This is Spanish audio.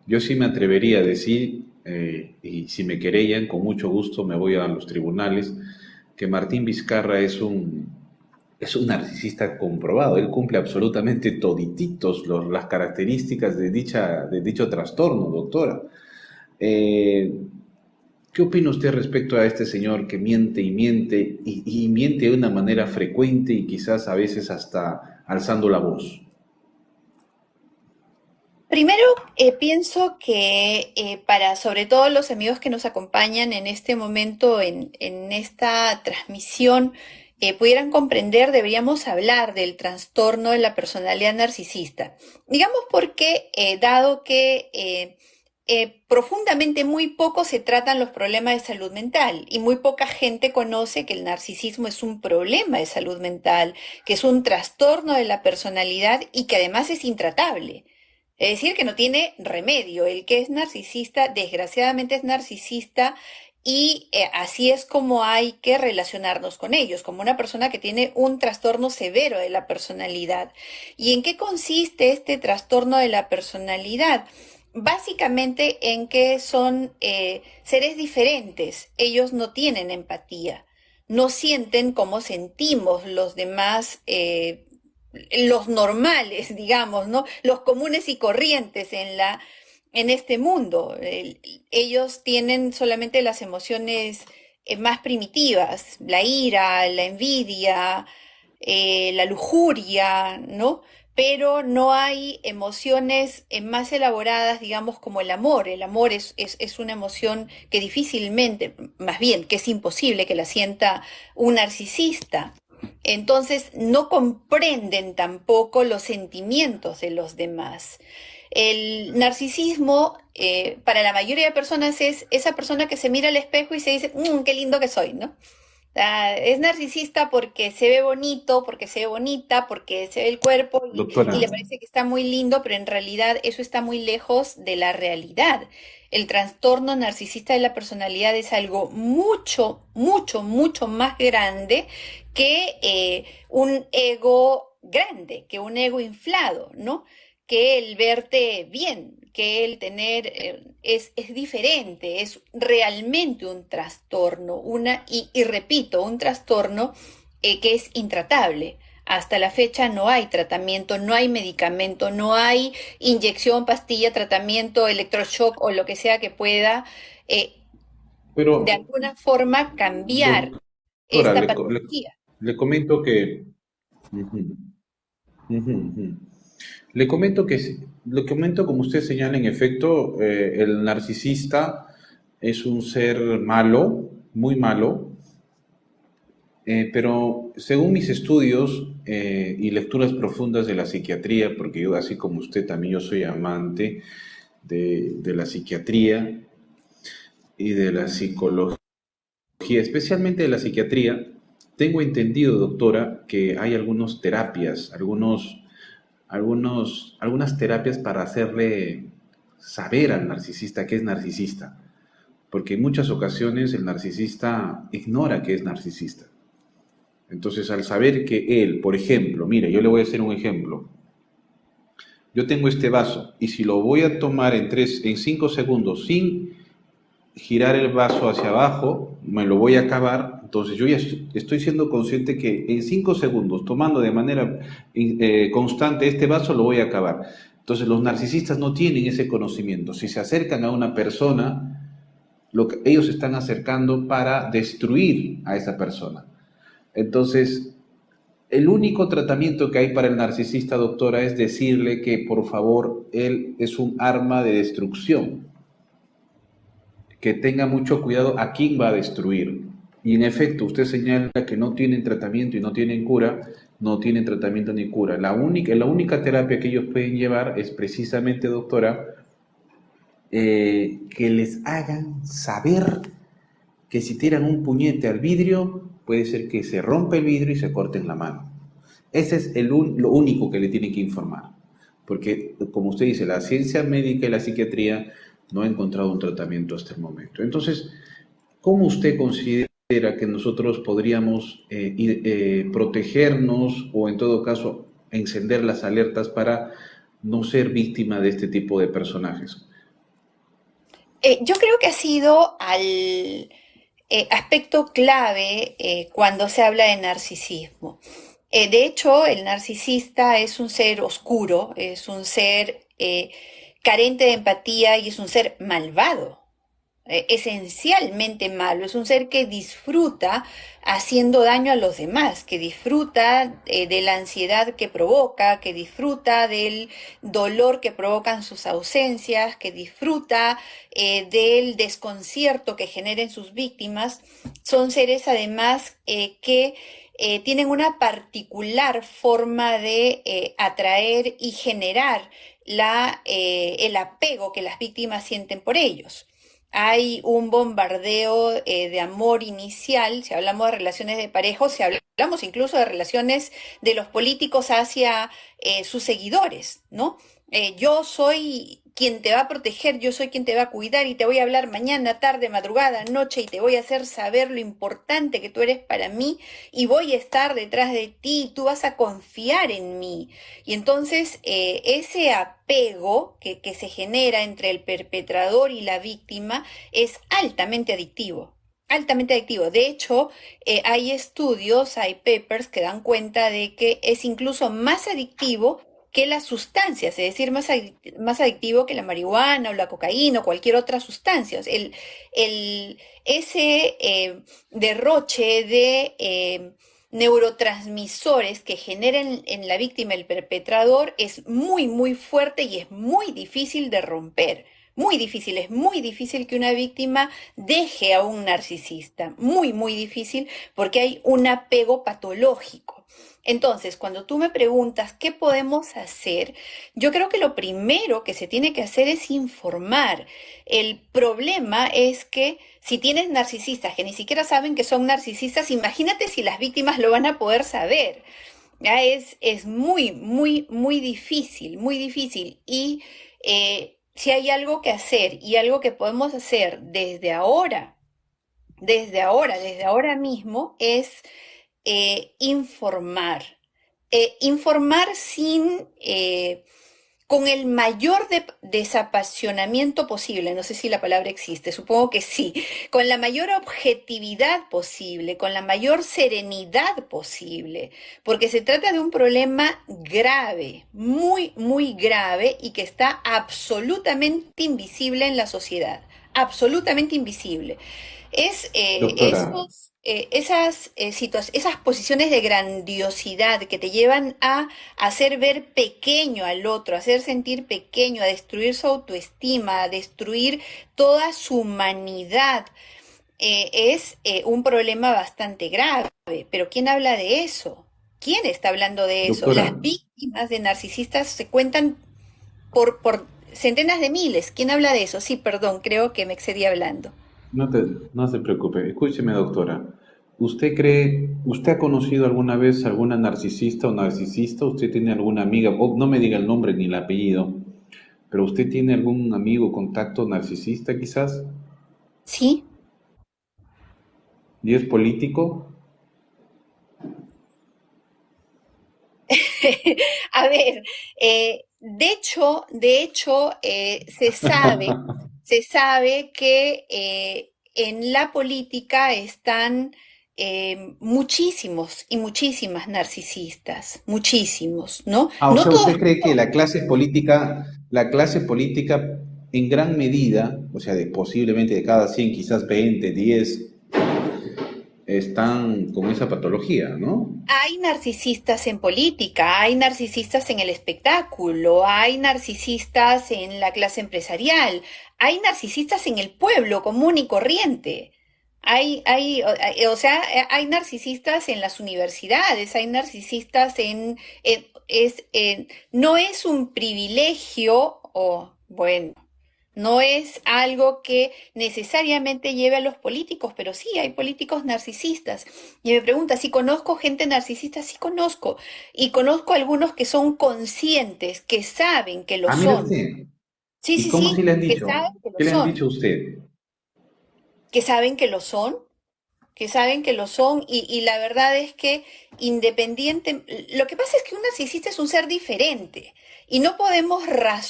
Yo sí me atrevería a decir, y si me querellan, con mucho gusto me voy a los tribunales, que Martín Vizcarra es un narcisista comprobado. Él cumple absolutamente todititos las características de dicho trastorno, doctora. Eh, ¿Qué opina usted respecto a este señor que miente y miente y miente de una manera frecuente y quizás a veces hasta alzando la voz? Primero, pienso que para sobre todo los amigos que nos acompañan en este momento, en esta transmisión, pudieran comprender, deberíamos hablar del trastorno de la personalidad narcisista. Digamos porque, dado que profundamente muy poco se tratan los problemas de salud mental y muy poca gente conoce que el narcisismo es un problema de salud mental, que es un trastorno de la personalidad y que además es intratable. Es decir, que no tiene remedio. El que es narcisista, desgraciadamente es narcisista y así es como hay que relacionarnos con ellos, como una persona que tiene un trastorno severo de la personalidad. ¿Y en qué consiste este trastorno de la personalidad? Básicamente en que son seres diferentes. Ellos no tienen empatía, no sienten como sentimos los demás, los normales, digamos, ¿no? Los comunes y corrientes en este mundo. Ellos tienen solamente las emociones más primitivas, la ira, la envidia, la lujuria, ¿no? Pero no hay emociones más elaboradas, digamos, como el amor. El amor es una emoción que difícilmente, más bien, que es imposible que la sienta un narcisista. Entonces, no comprenden tampoco los sentimientos de los demás. El narcisismo, para la mayoría de personas, es esa persona que se mira al espejo y se dice, qué lindo que soy, ¿no? Es narcisista porque se ve bonito, porque se ve bonita, porque se ve el cuerpo Doctora, y le parece que está muy lindo, pero en realidad eso está muy lejos de la realidad. El trastorno narcisista de la personalidad es algo mucho, mucho, mucho más grande que un ego grande, que un ego inflado, ¿no? Que el verte bien, que el tener es diferente, es realmente un trastorno, y repito, un trastorno que es intratable. Hasta la fecha no hay tratamiento, no hay medicamento, no hay inyección, pastilla, tratamiento, electroshock o lo que sea que pueda eh, de pero alguna forma cambiar doctora, esta patología. le comento que... Ujú, ujú, ujú. Le comento que, le comento como usted señala, en efecto, el narcisista es un ser malo, muy malo, pero según mis estudios y lecturas profundas de la psiquiatría, porque yo, así como usted, también yo soy amante de la psiquiatría y de la psicología, especialmente de la psiquiatría, tengo entendido, doctora, que hay algunas terapias, algunas terapias para hacerle saber al narcisista que es narcisista, porque en muchas ocasiones el narcisista ignora que es narcisista. Entonces, al saber que él, por ejemplo, mire, yo le voy a hacer un ejemplo. Yo tengo este vaso y si lo voy a tomar en 5 segundos sin girar el vaso hacia abajo, me lo voy a acabar. Entonces yo ya estoy siendo consciente que en 5 segundos, tomando de manera constante este vaso, lo voy a acabar. Entonces los narcisistas no tienen ese conocimiento. Si se acercan a una persona, lo que ellos se están acercando para destruir a esa persona. Entonces, el único tratamiento que hay para el narcisista, doctora, es decirle que por favor él es un arma de destrucción, que tenga mucho cuidado a quién va a destruir. Y en efecto, usted señala que no tienen tratamiento y no tienen cura, no tienen tratamiento ni cura. La única terapia que ellos pueden llevar es precisamente, doctora, que les hagan saber que si tiran un puñete al vidrio, puede ser que se rompa el vidrio y se corten la mano. Ese es lo único que le tienen que informar. Porque, como usted dice, la ciencia médica y la psiquiatría no ha encontrado un tratamiento hasta el momento. Entonces, ¿cómo usted considera que nosotros podríamos protegernos o en todo caso encender las alertas para no ser víctima de este tipo de personajes? Yo creo que ha sido al aspecto clave cuando se habla de narcisismo. De hecho, el narcisista es un ser oscuro, es un ser carente de empatía y es un ser malvado, esencialmente malo. Es un ser que disfruta haciendo daño a los demás, que disfruta de la ansiedad que provoca, que disfruta del dolor que provocan sus ausencias, que disfruta del desconcierto que generen sus víctimas. Son seres además que tienen una particular forma de atraer y generar el apego que las víctimas sienten por ellos. Hay un bombardeo de amor inicial, si hablamos de relaciones de pareja, si hablamos incluso de relaciones de los políticos hacia sus seguidores, ¿no? Yo soy quien te va a proteger, yo soy quien te va a cuidar y te voy a hablar mañana, tarde, madrugada, noche y te voy a hacer saber lo importante que tú eres para mí y voy a estar detrás de ti y tú vas a confiar en mí. Y entonces ese apego que se genera entre el perpetrador y la víctima es altamente adictivo. Altamente adictivo. De hecho, hay estudios, hay papers que dan cuenta de que es incluso más adictivo que las sustancias, es decir, más adictivo que la marihuana o la cocaína o cualquier otra sustancia. Ese derroche de neurotransmisores que generan en la víctima el perpetrador es muy, muy fuerte y es muy difícil de romper. Muy difícil, es muy difícil que una víctima deje a un narcisista. Muy, muy difícil porque hay un apego patológico. Entonces, cuando tú me preguntas qué podemos hacer, yo creo que lo primero que se tiene que hacer es informar. El problema es que si tienes narcisistas que ni siquiera saben que son narcisistas, imagínate si las víctimas lo van a poder saber. Ya es muy, muy, muy difícil, muy difícil. Y si hay algo que hacer y algo que podemos hacer desde ahora mismo, es informar. Informar sin, con el mayor desapasionamiento posible, no sé si la palabra existe, supongo que sí, con la mayor objetividad posible, con la mayor serenidad posible, porque se trata de un problema grave, muy, muy grave y que está absolutamente invisible en la sociedad, absolutamente invisible. Es Doctora, esas posiciones de grandiosidad que te llevan a hacer ver pequeño al otro, a hacer sentir pequeño, a destruir su autoestima, a destruir toda su humanidad, es un problema bastante grave. Pero ¿quién habla de eso? ¿Quién está hablando de eso? doctora, Las víctimas de narcisistas se cuentan por centenas de miles. ¿Quién habla de eso? Sí, perdón, creo que me excedí hablando. no se preocupe. Escúcheme, doctora. ¿Usted ha conocido alguna vez alguna narcisista o narcisista? ¿Usted tiene alguna amiga? No me diga el nombre ni el apellido, pero ¿usted tiene algún amigo, contacto narcisista quizás? Sí. ¿Y es político? A ver, se sabe que en la política están muchísimos y muchísimas narcisistas, muchísimos, ¿no? Ah, o No sea, todos. ¿usted cree que la clase política en gran medida, o sea, posiblemente de cada 100, quizás 20, 10, están con esa patología, ¿no? Hay narcisistas en política, hay narcisistas en el espectáculo, hay narcisistas en la clase empresarial, hay narcisistas en el pueblo común y corriente. O sea, hay narcisistas en las universidades, hay narcisistas no es un privilegio, o bueno, no es algo que necesariamente lleve a los políticos, pero sí hay políticos narcisistas. Y me pregunta si conozco gente narcisista, sí conozco. Y conozco algunos que son conscientes, que saben que lo Ah, mire son. usted. Sí, ¿Y sí, cómo sí, si le han que dicho? saben que lo ¿Qué le han son. dicho a usted? Que saben que lo son, que saben que lo son. Y la verdad es que independiente, lo que pasa es que un narcisista es un ser diferente. Y no podemos razonar